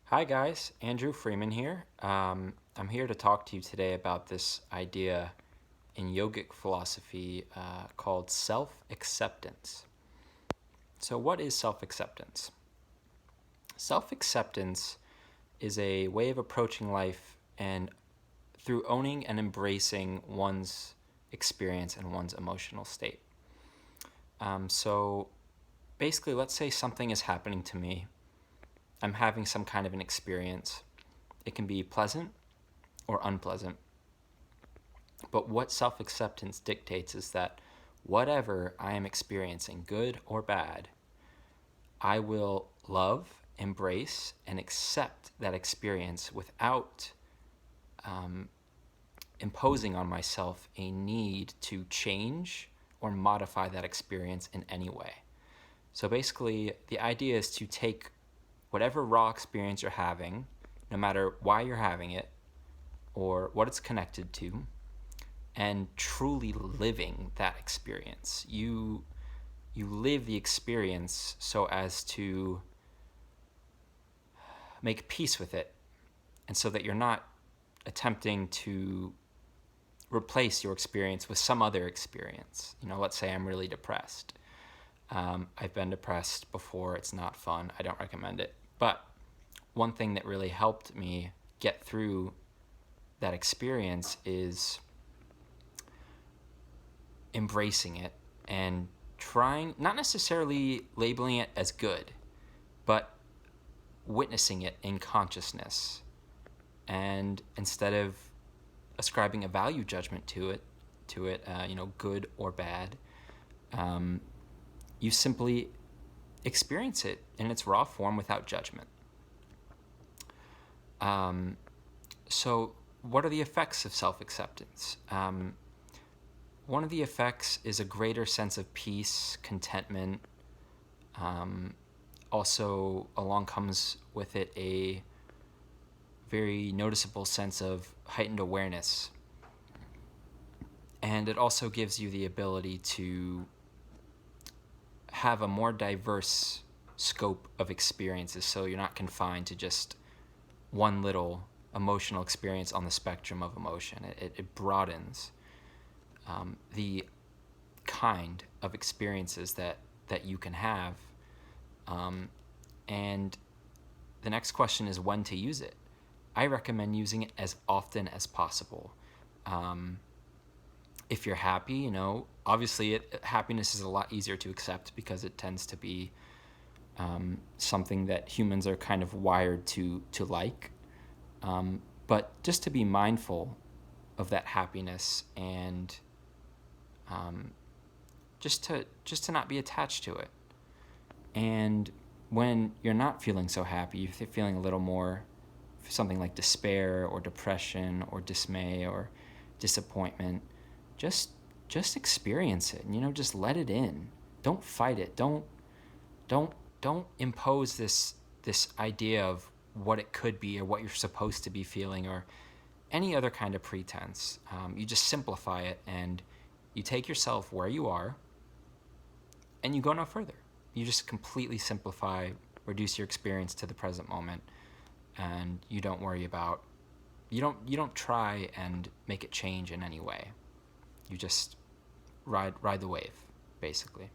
Hi, guys. Andrew Freeman here. I'm here to talk to you today about this idea in yogic philosophy called self acceptance. So, what is self acceptance? Self acceptance is a way of approaching life and through owning and embracing one's experience and one's emotional state. So, basically, let's say something is happening to me. I'm having some kind of an experience. It can be pleasant or unpleasant. But what self acceptance dictates is that whatever I am experiencing, good or bad, I will love, embrace, and accept that experience without imposing on myself a need to change or modify that experience in any way. So basically, the idea is to take whatever raw experience you're having, no matter why you're having it or what it's connected to, and truly living that experience. You live the experience so as to make peace with it, and so that you're not attempting to replace your experience with some other experience. Let's say I'm really depressed. I've been depressed before. It's not fun. I don't recommend it. But one thing that really helped me get through that experience is embracing it and trying, not necessarily labeling it as good, but witnessing it in consciousness. And instead of ascribing a value judgment to it, good or bad, you simply experience it in its raw form without judgment. So, what are the effects of self-acceptance? One of the effects is a greater sense of peace, contentment. Also, along comes with it a very noticeable sense of heightened awareness. And it also gives you the ability to have a more diverse scope of experiences, so you're not confined to just one little emotional experience on the spectrum of emotion. It broadens the kind of experiences that you can have. And the next question is when to use it. I recommend using it as often as possible. If you're happy, obviously happiness is a lot easier to accept because it tends to be something that humans are kind of wired to like. But just to be mindful of that happiness and just to not be attached to it. And when you're not feeling so happy, you're feeling a little more something like despair or depression or dismay or disappointment, just experience it. Just let it in. Don't fight it. Don't don't impose this idea of what it could be or what you're supposed to be feeling or any other kind of pretense. You just simplify it and you take yourself where you are and you go no further. You just completely simplify, reduce your experience to the present moment, and you don't worry about, you don't try and make it change in any way. You just ride the wave, basically.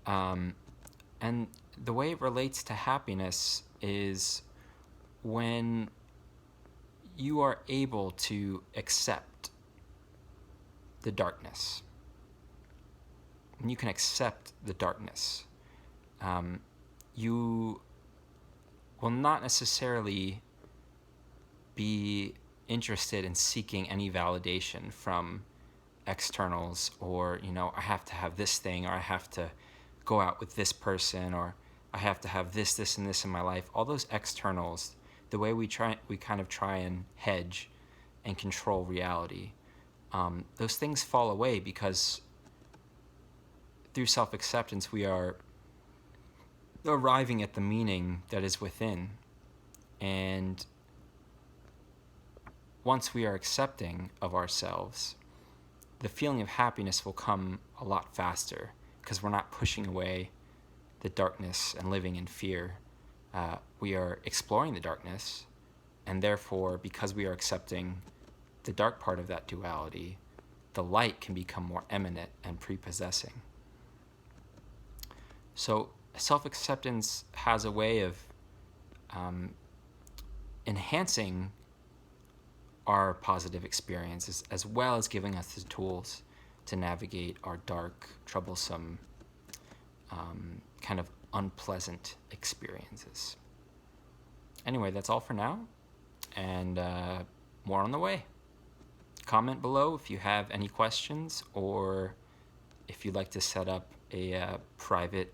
And the way it relates to happiness is when you are able to accept the darkness. When you can accept the darkness, you will not necessarily be interested in seeking any validation from externals or, I have to have this thing or I have to go out with this person or I have to have this, and this in my life. All those externals, the way we kind of try and hedge and control reality, those things fall away because through self-acceptance we are arriving at the meaning that is within. And once we are accepting of ourselves, the feeling of happiness will come a lot faster because we're not pushing away the darkness and living in fear. we are exploring the darkness, and therefore, because we are accepting the dark part of that duality, the light can become more eminent and prepossessing. So self-acceptance has a way of enhancing our positive experiences, as well as giving us the tools to navigate our dark, troublesome, kind of unpleasant experiences. Anyway, that's all for now, and more on the way. Comment below if you have any questions, or if you'd like to set up a private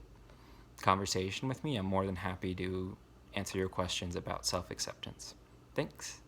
conversation with me. I'm more than happy to answer your questions about self-acceptance. Thanks.